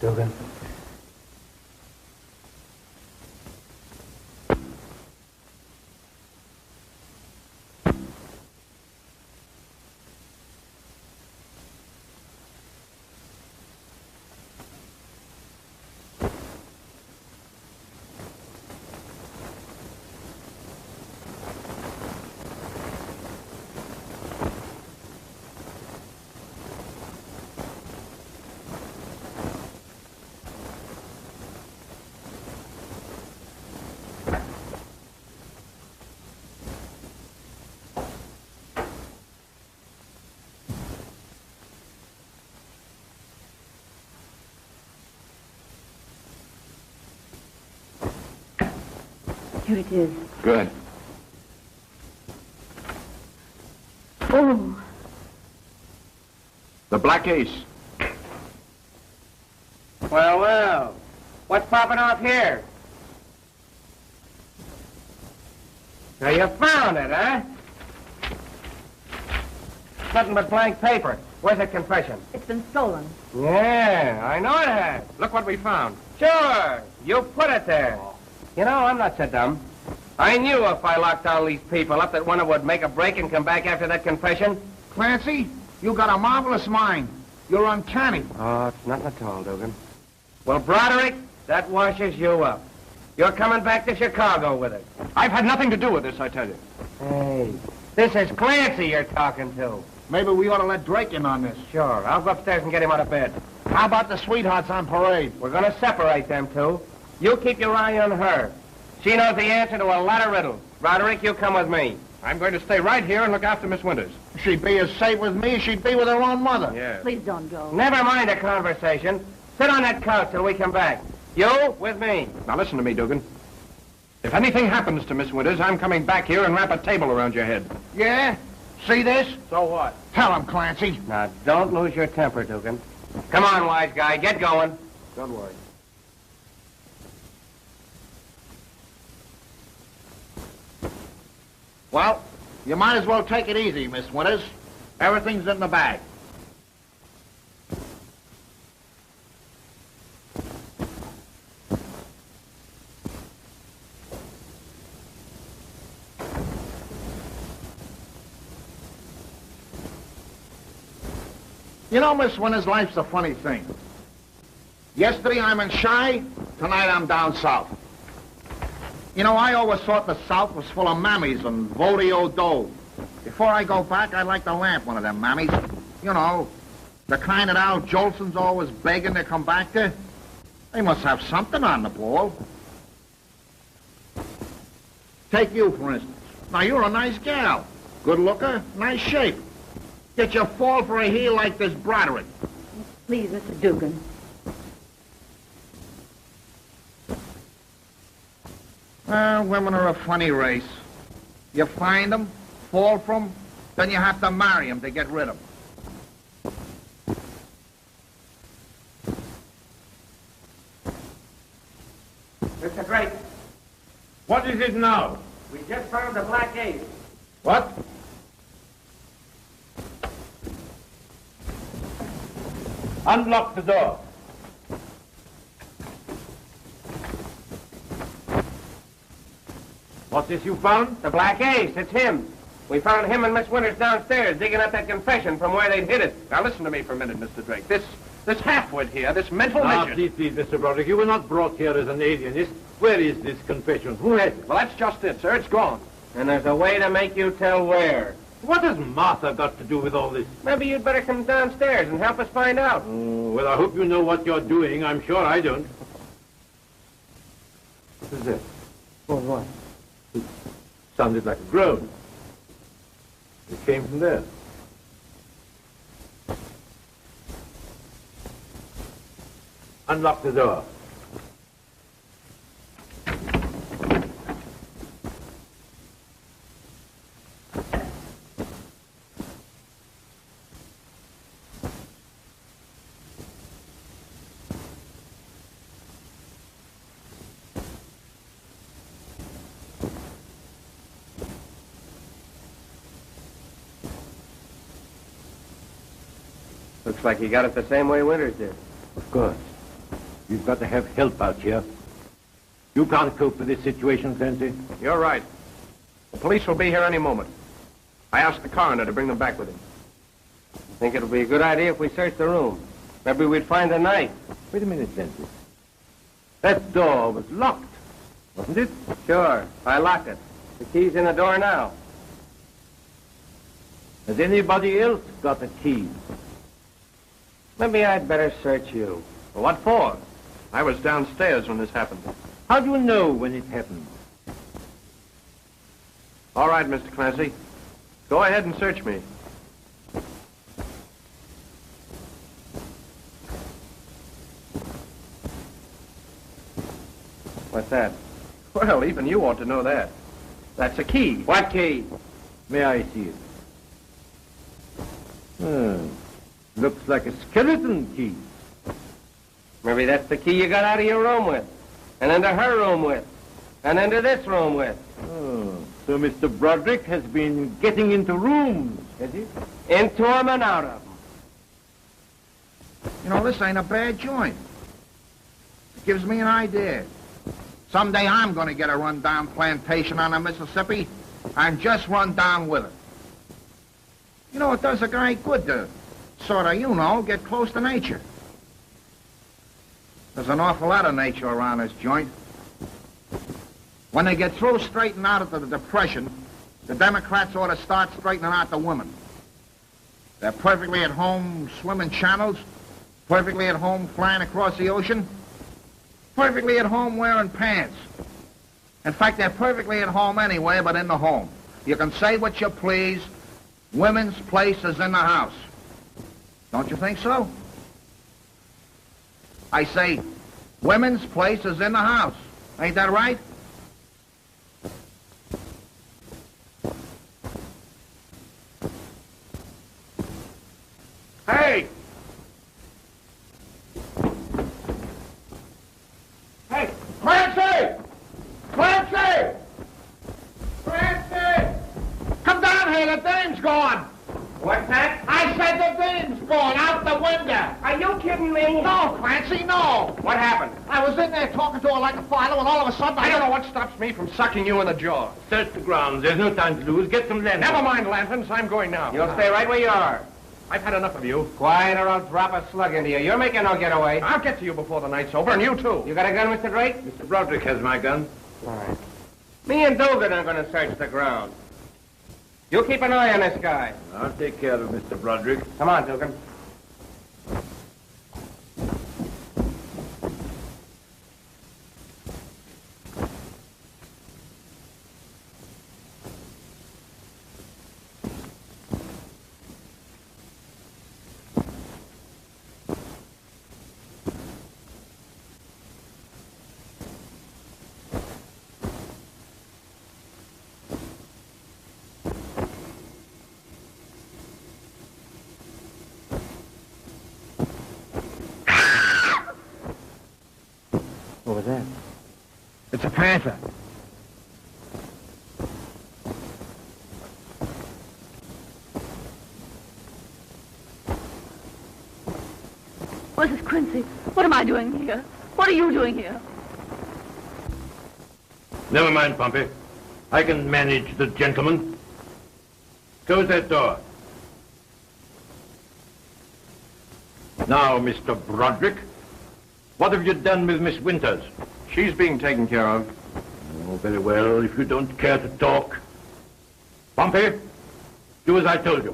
Speaker 7: Dugan.
Speaker 2: Here it is.
Speaker 3: Good.
Speaker 2: Oh.
Speaker 3: The Black Ace.
Speaker 7: Well, well. What's popping off here? Now, you found it, huh? Nothing but blank paper. Where's the confession?
Speaker 2: It's been stolen.
Speaker 7: Yeah, I know it has.
Speaker 3: Look what we found.
Speaker 7: Sure, you put it there. You know, I'm not so dumb. I knew if I locked all these people up that one would make a break and come back after that confession.
Speaker 1: Clancy, you got a marvelous mind. You're uncanny.
Speaker 7: Oh, it's nothing at all, Dugan. Well, Broderick, that washes you up. You're coming back to Chicago with it.
Speaker 3: I've had nothing to do with this, I tell you.
Speaker 7: Hey, this is Clancy you're talking to.
Speaker 1: Maybe we ought to let Drake in on this.
Speaker 7: Sure, I'll go upstairs and get him out of bed.
Speaker 1: How about the sweethearts on parade?
Speaker 7: We're going to separate them two. You keep your eye on her. She knows the answer to a lot of riddles. Broderick, you come with me.
Speaker 3: I'm going to stay right here and look after Miss Winters.
Speaker 1: She'd be as safe with me as she'd be with her own mother.
Speaker 3: Yeah.
Speaker 2: Please don't go.
Speaker 7: Never mind the conversation. Sit on that couch till we come back. You with me.
Speaker 3: Now listen to me, Dugan. If anything happens to Miss Winters, I'm coming back here and wrap a table around your head.
Speaker 1: Yeah? See this?
Speaker 3: So what?
Speaker 1: Tell him, Clancy.
Speaker 7: Now, don't lose your temper, Dugan. Come on, wise guy. Get going.
Speaker 3: Don't worry.
Speaker 1: Well, you might as well take it easy, Miss Winters. Everything's in the bag. You know, Miss Winters, life's a funny thing. Yesterday I'm in Chi, tonight I'm down south. You know, I always thought the South was full of mammies and vodeo dough. Before I go back, I'd like to lamp one of them mammies. You know, the kind that Al Jolson's always begging to come back to. They must have something on the ball. Take you, for instance. Now, you're a nice gal. Good looker, nice shape. Yet you fall for a heel like this Broderick.
Speaker 2: Please, Mr. Dugan.
Speaker 1: Women are a funny race. You find them, fall for them, then you have to marry them to get rid of them.
Speaker 7: Mr. Drake,
Speaker 5: What is it now?
Speaker 7: we just found the Black Ace.
Speaker 5: What? Unlock the door. What's this you found?
Speaker 7: The Black Ace, it's him. We found him and Miss Winters downstairs digging up that confession from where they'd hid it.
Speaker 3: Now listen to me for a minute, Mr. Drake. This halfwit here, this mental
Speaker 5: Ah,
Speaker 3: midget.
Speaker 5: please, Mr. Broderick, you were not brought here as an alienist. Where is this confession? Who has it?
Speaker 3: Well, that's just it, sir. It's gone.
Speaker 7: And there's a way to make you tell where.
Speaker 5: What has Martha got to do with all this?
Speaker 7: Maybe you'd better come downstairs and help us find out.
Speaker 5: Oh, well, I hope you know what you're doing. I'm sure I don't.
Speaker 3: What is this?
Speaker 7: Oh, what?
Speaker 5: Sounded like a groan. It came from there. Unlock the door.
Speaker 7: Looks like he got it the same way Winters did.
Speaker 5: Of course. You've got to have help out here. You can't cope with this situation, Clancy.
Speaker 3: You're right. The police will be here any moment. I asked the coroner to bring them back with him.
Speaker 7: I think it'll be a good idea if we search the room. Maybe we'd find the knife.
Speaker 5: Wait a minute, Clancy. That door was locked, wasn't it?
Speaker 7: Sure, I locked it. The key's in the door now.
Speaker 5: Has anybody else got a key?
Speaker 7: Maybe I'd better search you.
Speaker 3: Well, what for? I was downstairs when this happened.
Speaker 5: How do you know when it happened?
Speaker 3: All right, Mr. Clancy. Go ahead and search me.
Speaker 7: What's that?
Speaker 3: Well, even you ought to know that. That's a key.
Speaker 7: What key?
Speaker 5: May I see it? Looks like a skeleton key.
Speaker 7: Maybe that's the key you got out of your room with, and into her room with, and into this room with.
Speaker 5: Oh, so Mr. Broderick has been getting into rooms, has he?
Speaker 7: Into them and out of them.
Speaker 1: You know, this ain't a bad joint. It gives me an idea. Someday I'm going to get a rundown plantation on the Mississippi and just run down with it. You know, it does a guy good to sort of, you know, get close to nature. There's an awful lot of nature around this joint. When they get through straightening out of the Depression, the Democrats ought to start straightening out the women. They're perfectly at home swimming channels, perfectly at home flying across the ocean, perfectly at home wearing pants. In fact, they're perfectly at home anywhere but in the home. You can say what you please. Women's place is in the house. Don't you think so? I say, women's place is in the house. Ain't that right? Hey! Hey, Clancy! Clancy! Clancy! Come down here, the dame's gone.
Speaker 7: What's that?
Speaker 1: I said the dame's gone, out the window.
Speaker 7: Are you kidding me?
Speaker 1: No, Clancy, no.
Speaker 7: What happened?
Speaker 1: I was in there talking to her like a father, and all of a sudden
Speaker 3: I don't know what stops me from sucking you in the jaw.
Speaker 5: Search the grounds. There's no time to lose. Get some lanterns.
Speaker 3: Never mind lanterns. I'm going now.
Speaker 7: You'll stay right where you are.
Speaker 3: I've had enough of you.
Speaker 7: Quiet or I'll drop a slug into you. You're making no getaway.
Speaker 3: I'll get to you before the night's over, and you too.
Speaker 7: You got a gun, Mr. Drake?
Speaker 5: Mr. Broderick has my gun.
Speaker 7: All right. Me and Dugan are going to search the ground. You keep an eye on this guy.
Speaker 5: I'll take care of Mr. Broderick.
Speaker 7: Come on, Dugan.
Speaker 5: What was that?
Speaker 1: It's a panther.
Speaker 2: Mrs. Quincy, what am I doing here? What are you doing here?
Speaker 5: Never mind, Pompey. I can manage the gentleman. Close that door. Now, Mr. Broderick, what have you done with Miss Winters?
Speaker 3: She's being taken care of.
Speaker 5: Oh, very well, if you don't care to talk. Pompey, do as I told you.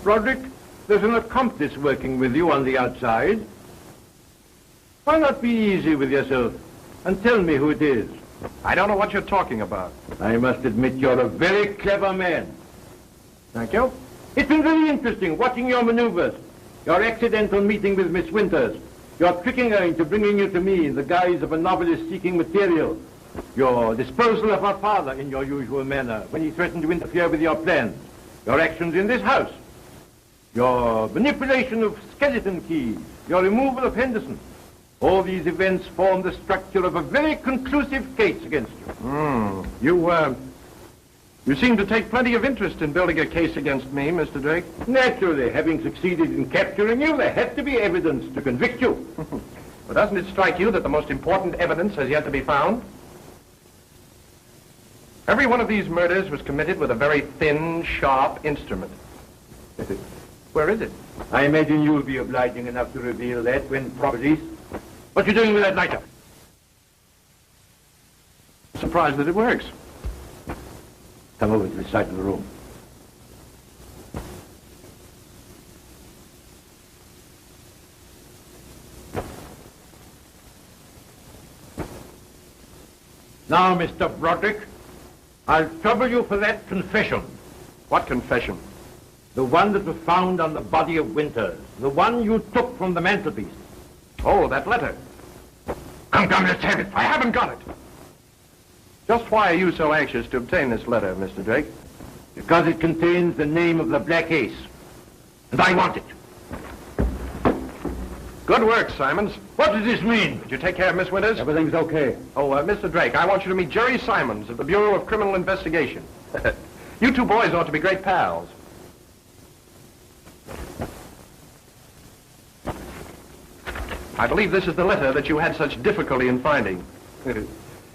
Speaker 5: Broderick, there's an accomplice working with you on the outside. Why not be easy with yourself and tell me who it is?
Speaker 3: I don't know what you're talking about.
Speaker 5: I must admit you're a very clever man.
Speaker 3: Thank you.
Speaker 5: It's been very interesting watching your maneuvers. Your accidental meeting with Miss Winters. Your tricking her into bringing you to me in the guise of a novelist seeking material. Your disposal of her father in your usual manner when he threatened to interfere with your plans. Your actions in this house. Your manipulation of skeleton keys. Your removal of Henderson. All these events form the structure of a very conclusive case against you.
Speaker 3: You seem to take plenty of interest in building a case against me, Mr. Drake.
Speaker 5: Naturally, having succeeded in capturing you, there had to be evidence to convict you.
Speaker 3: But doesn't it strike you that the most important evidence has yet to be found? Every one of these murders was committed with a very thin, sharp instrument. Where is it?
Speaker 5: I imagine you'll be obliging enough to reveal that when properties. What you doing with that lighter?
Speaker 3: Surprised that it works.
Speaker 5: Come over to the side of the room. Now, Mr. Broderick, I'll trouble you for that confession.
Speaker 3: What confession?
Speaker 5: The one that was found on the body of Winters. The one you took from the mantelpiece.
Speaker 3: Oh, that letter. Come, let's have it. I haven't got it. Just why are you so anxious to obtain this letter, Mr. Drake?
Speaker 5: Because it contains the name of the Black Ace. And I want it.
Speaker 3: Good work, Simons.
Speaker 5: What does this mean?
Speaker 3: Did you take care of Miss Winters?
Speaker 8: Everything's okay.
Speaker 3: Oh, Mr. Drake, I want you to meet Jerry Simons of the Bureau of Criminal Investigation. You two boys ought to be great pals. I believe this is the letter that you had such difficulty in finding.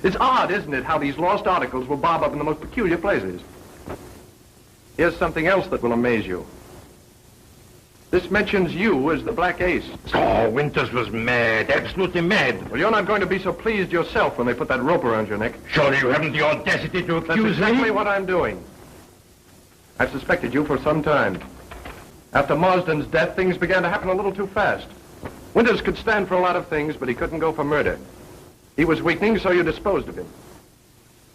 Speaker 3: It's odd, isn't it, how these lost articles will bob up in the most peculiar places. Here's something else that will amaze you. This mentions you as the Black Ace.
Speaker 5: Oh, Winters was mad, absolutely mad.
Speaker 3: Well, you're not going to be so pleased yourself when they put that rope around your neck.
Speaker 5: Surely you haven't the audacity to accuse
Speaker 3: That's exactly
Speaker 5: me?
Speaker 3: what I'm doing. I've suspected you for some time. After Marsden's death, things began to happen a little too fast. Winters could stand for a lot of things, but he couldn't go for murder. He was weakening, so you disposed of him.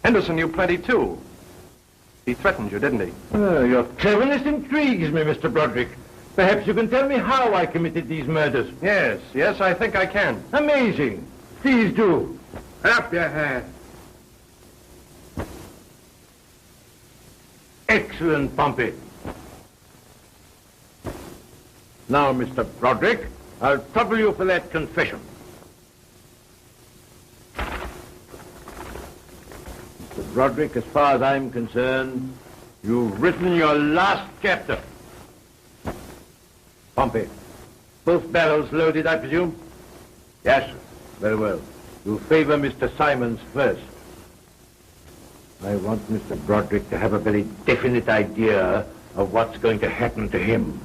Speaker 3: Henderson knew plenty, too. He threatened you, didn't he?
Speaker 5: Your cleverness intrigues me, Mr. Broderick. Perhaps you can tell me how I committed these murders.
Speaker 3: Yes, I think I can.
Speaker 5: Amazing. Please do.
Speaker 7: Up your hand.
Speaker 5: Excellent, Pompey. Now, Mr. Broderick, I'll trouble you for that confession. Mr. Broderick, as far as I'm concerned, you've written your last chapter. Pompey, both barrels loaded, I presume? Yes, sir. Very well. You favor Mr. Simons first. I want Mr. Broderick to have a very definite idea of what's going to happen to him.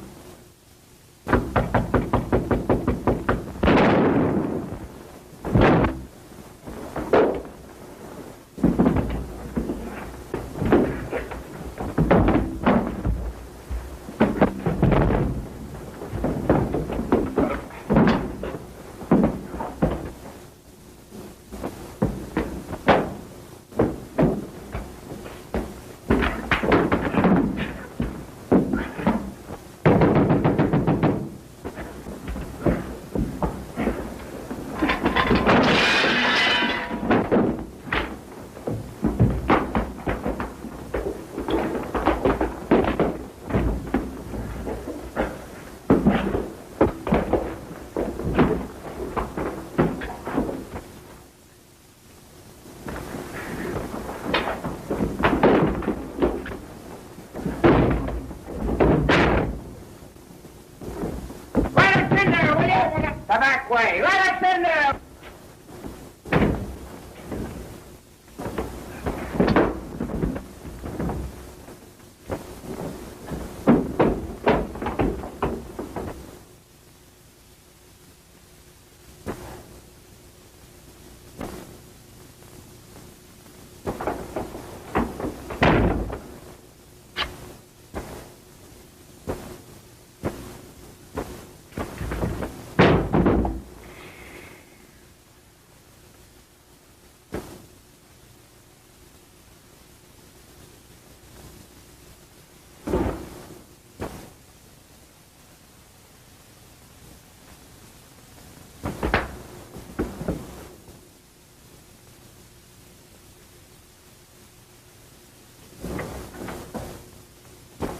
Speaker 7: Way. Let us in there!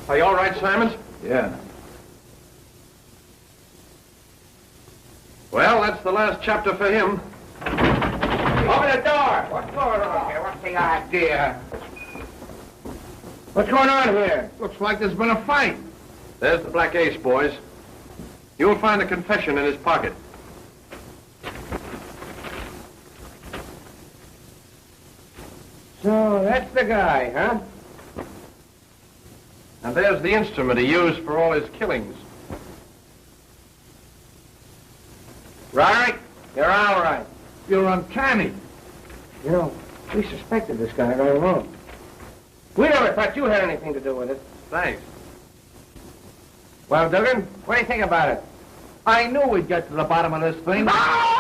Speaker 3: Are you all right, Simons?
Speaker 8: Yeah.
Speaker 3: Well, that's the last chapter for him.
Speaker 7: Open the door! What's going on here? What's the idea? What's going on here?
Speaker 1: Looks like there's been a fight.
Speaker 3: There's the Black Ace, boys. You'll find a confession in his pocket.
Speaker 7: So, that's the guy, huh?
Speaker 3: And there's the instrument he used for all his killings.
Speaker 7: Roderick, you're all right.
Speaker 1: You're uncanny.
Speaker 7: You know, we suspected this guy right along. We never thought you had anything to do with it.
Speaker 3: Thanks.
Speaker 7: Well, Duggan, what do you think about it?
Speaker 1: I knew we'd get to the bottom of this thing.
Speaker 7: Oh!